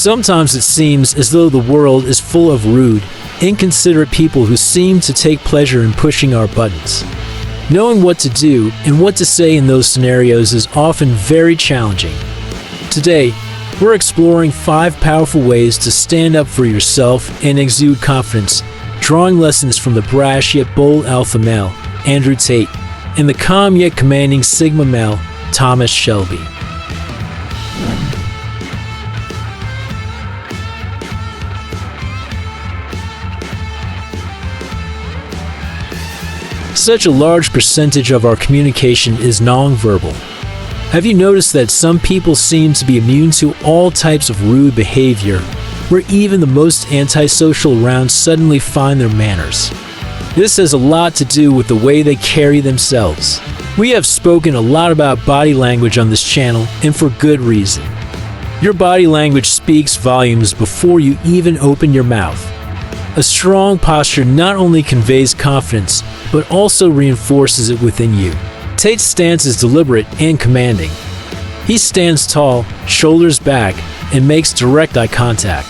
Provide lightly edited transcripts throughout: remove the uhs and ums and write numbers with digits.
Sometimes it seems as though the world is full of rude, inconsiderate people who seem to take pleasure in pushing our buttons. Knowing what to do and what to say in those scenarios is often very challenging. Today, we're exploring 5 powerful ways to stand up for yourself and exude confidence, drawing lessons from the brash yet bold alpha male, Andrew Tate, and the calm yet commanding sigma male, Thomas Shelby. Such a large percentage of our communication is nonverbal. Have you noticed that some people seem to be immune to all types of rude behavior, where even the most antisocial around suddenly find their manners? This has a lot to do with the way they carry themselves. We have spoken a lot about body language on this channel, and for good reason. Your body language speaks volumes before you even open your mouth. A strong posture not only conveys confidence, but also reinforces it within you. Tate's stance is deliberate and commanding. He stands tall, shoulders back, and makes direct eye contact.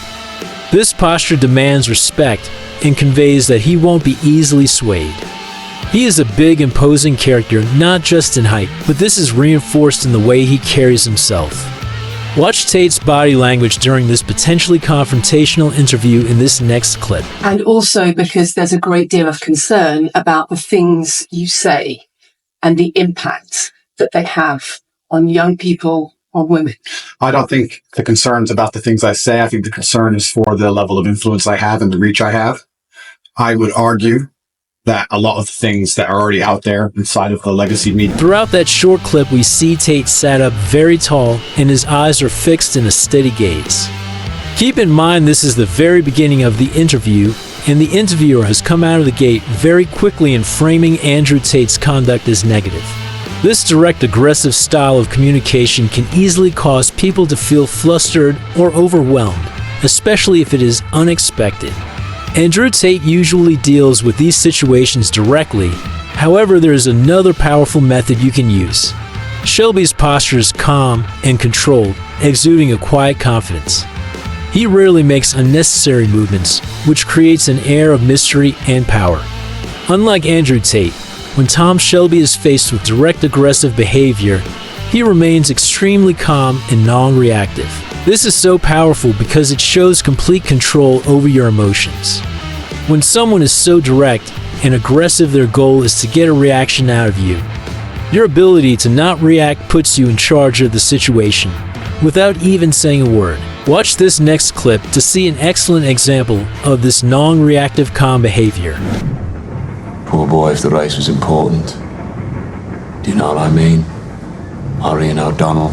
This posture demands respect and conveys that he won't be easily swayed. He is a big, imposing character, not just in height, but this is reinforced in the way he carries himself. Watch Tate's body language during this potentially confrontational interview in this next clip. And also because there's a great deal of concern about the things you say and the impact that they have on young people, on women. I don't think the concern's about the things I say. I think the concern is for the level of influence I have and the reach I have. I would argue that a lot of the things that are already out there inside of the legacy media. Throughout that short clip, we see Tate sat up very tall and his eyes are fixed in a steady gaze. Keep in mind this is the very beginning of the interview, and the interviewer has come out of the gate very quickly in framing Andrew Tate's conduct as negative. This direct, aggressive style of communication can easily cause people to feel flustered or overwhelmed, especially if it is unexpected. Andrew Tate usually deals with these situations directly. However, there is another powerful method you can use. Shelby's posture is calm and controlled, exuding a quiet confidence. He rarely makes unnecessary movements, which creates an air of mystery and power. Unlike Andrew Tate, when Tom Shelby is faced with direct aggressive behavior, he remains extremely calm and non-reactive. This is so powerful because it shows complete control over your emotions. When someone is so direct and aggressive, their goal is to get a reaction out of you. Your ability to not react puts you in charge of the situation, without even saying a word. Watch this next clip to see an excellent example of this non-reactive calm behavior. Poor boy, if the race was important. Do you know what I mean? Harry and O'Donnell.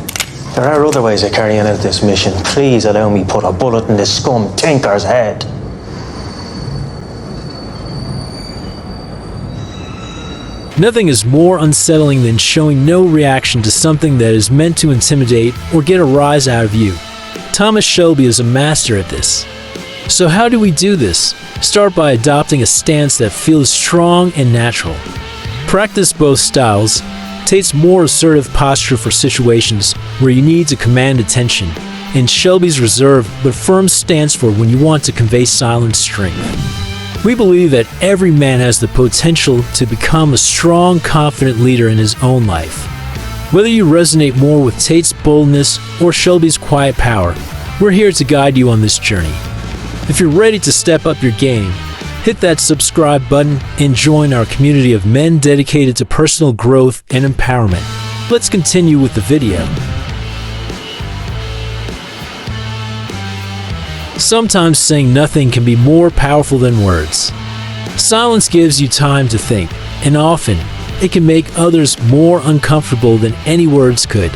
There are other ways of carrying out this mission. Please allow me put a bullet in this scum tinker's head. Nothing is more unsettling than showing no reaction to something that is meant to intimidate or get a rise out of you. Thomas Shelby is a master at this. So how do we do this? Start by adopting a stance that feels strong and natural. Practice both styles. Tate's more assertive posture for situations where you need to command attention, and Shelby's reserved but firm stance for when you want to convey silent strength. We believe that every man has the potential to become a strong, confident leader in his own life. Whether you resonate more with Tate's boldness or Shelby's quiet power, we're here to guide you on this journey. If you're ready to step up your game, hit that subscribe button and join our community of men dedicated to personal growth and empowerment. Let's continue with the video. Sometimes saying nothing can be more powerful than words. Silence gives you time to think, and often it can make others more uncomfortable than any words could.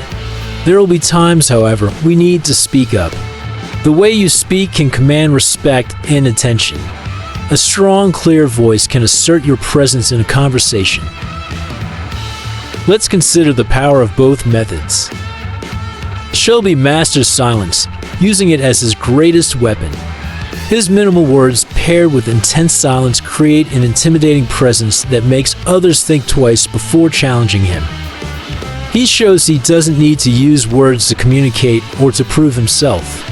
There will be times, however, we need to speak up. The way you speak can command respect and attention. A strong, clear voice can assert your presence in a conversation. Let's consider the power of both methods. Shelby masters silence, using it as his greatest weapon. His minimal words paired with intense silence create an intimidating presence that makes others think twice before challenging him. He shows he doesn't need to use words to communicate or to prove himself.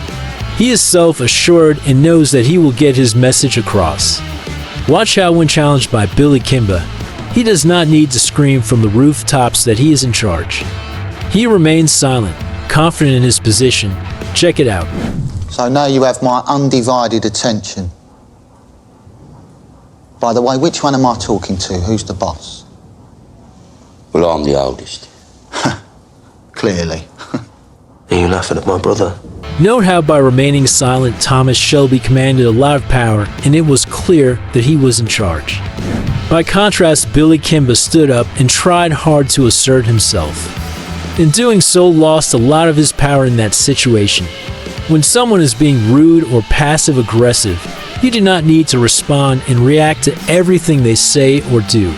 He is self-assured and knows that he will get his message across. Watch how when challenged by Billy Kimba, he does not need to scream from the rooftops that he is in charge. He remains silent, confident in his position. Check it out. So now you have my undivided attention. By the way, which one am I talking to? Who's the boss? Well, I'm the oldest. Clearly. Are you laughing at my brother? Note how by remaining silent, Thomas Shelby commanded a lot of power, and it was clear that he was in charge. By contrast, Billy Kimba stood up and tried hard to assert himself. In doing so, lost a lot of his power in that situation. When someone is being rude or passive-aggressive, you do not need to respond and react to everything they say or do.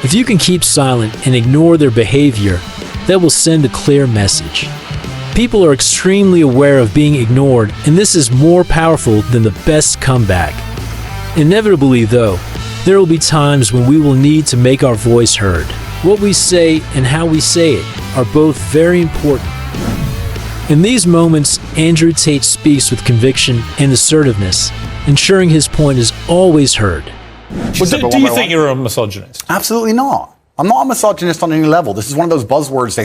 If you can keep silent and ignore their behavior, that will send a clear message. People are extremely aware of being ignored, and this is more powerful than the best comeback. Inevitably, though, there will be times when we will need to make our voice heard. What we say and how we say it are both very important. In these moments, Andrew Tate speaks with conviction and assertiveness, ensuring his point is always heard. Well, do you think you're a misogynist? Absolutely not. I'm not a misogynist on any level. This is one of those buzzwords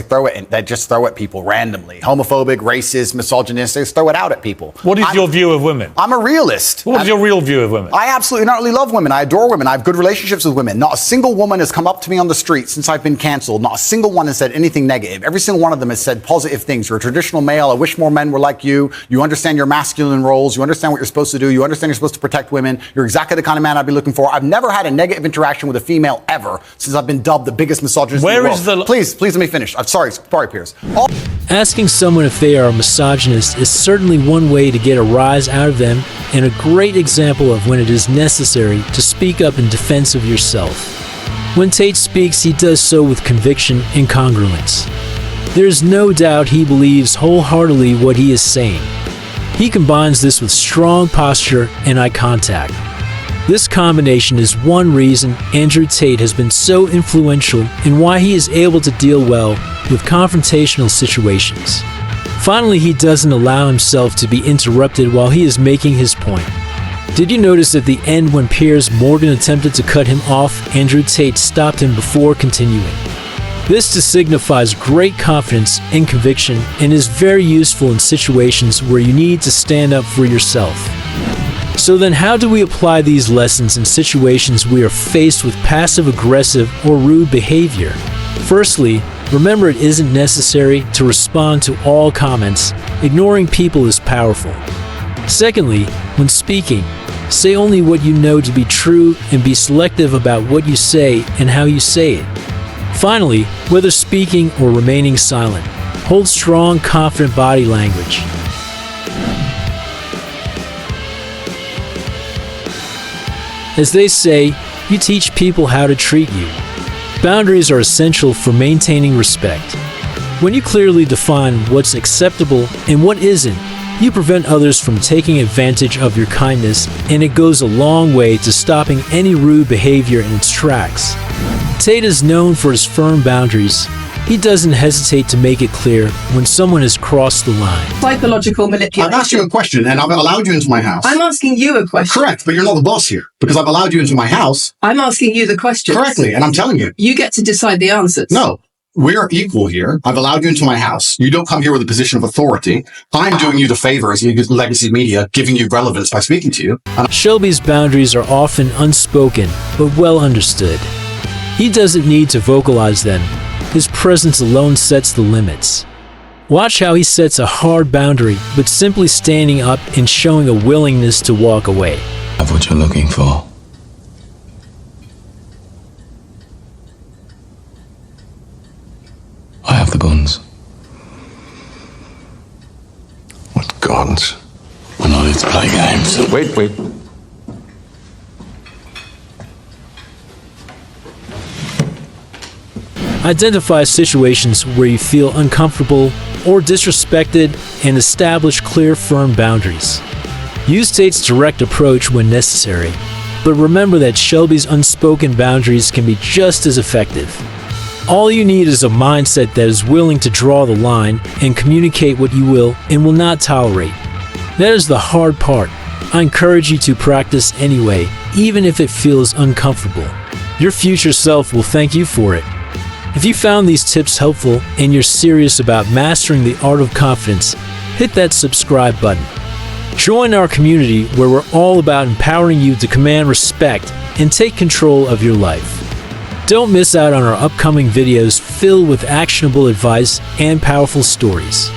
they just throw at people randomly. Homophobic, racist, misogynist, they just throw it out at people. What is your view of women? I'm a realist. What is your real view of women? I absolutely not really love women. I adore women. I have good relationships with women. Not a single woman has come up to me on the street since I've been cancelled. Not a single one has said anything negative. Every single one of them has said positive things. You're a traditional male. I wish more men were like you. You understand your masculine roles. You understand what you're supposed to do. You understand you're supposed to protect women. You're exactly the kind of man I'd be looking for. I've never had a negative interaction with a female ever since I've been dubbed the biggest misogynist. Where is the... Please let me finish. I'm sorry, Piers. Asking someone if they are a misogynist is certainly one way to get a rise out of them, and a great example of when it is necessary to speak up in defense of yourself. When Tate speaks, he does so with conviction and congruence. There is no doubt he believes wholeheartedly what he is saying. He combines this with strong posture and eye contact. This combination is one reason Andrew Tate has been so influential and why he is able to deal well with confrontational situations. Finally, he doesn't allow himself to be interrupted while he is making his point. Did you notice at the end when Piers Morgan attempted to cut him off, Andrew Tate stopped him before continuing? This signifies great confidence and conviction and is very useful in situations where you need to stand up for yourself. So then how do we apply these lessons in situations we are faced with passive-aggressive or rude behavior? Firstly, remember it isn't necessary to respond to all comments. Ignoring people is powerful. Secondly, when speaking, say only what you know to be true and be selective about what you say and how you say it. Finally, whether speaking or remaining silent, hold strong, confident body language. As they say, you teach people how to treat you. Boundaries are essential for maintaining respect. When you clearly define what's acceptable and what isn't, you prevent others from taking advantage of your kindness, and it goes a long way to stopping any rude behavior in its tracks. Tate is known for his firm boundaries. He doesn't hesitate to make it clear when someone has crossed the line. Psychological manipulation. I've asked you a question and I've allowed you into my house. I'm asking you a question. Correct, but you're not the boss here because I've allowed you into my house. I'm asking you the question. Correctly, and I'm telling you. You get to decide the answers. No, we're equal here. I've allowed you into my house. You don't come here with a position of authority. I'm doing you the favor as legacy media, giving you relevance by speaking to you. Shelby's boundaries are often unspoken, but well understood. He doesn't need to vocalize them. His presence alone sets the limits. Watch how he sets a hard boundary, but simply standing up and showing a willingness to walk away. Have what you're looking for. I have the guns. What guns? We're not here to play games. Wait. Identify situations where you feel uncomfortable or disrespected and establish clear, firm boundaries. Use Tate's direct approach when necessary, but remember that Shelby's unspoken boundaries can be just as effective. All you need is a mindset that is willing to draw the line and communicate what you will and will not tolerate. That is the hard part. I encourage you to practice anyway, even if it feels uncomfortable. Your future self will thank you for it. If you found these tips helpful and you're serious about mastering the art of confidence, hit that subscribe button. Join our community where we're all about empowering you to command respect and take control of your life. Don't miss out on our upcoming videos filled with actionable advice and powerful stories.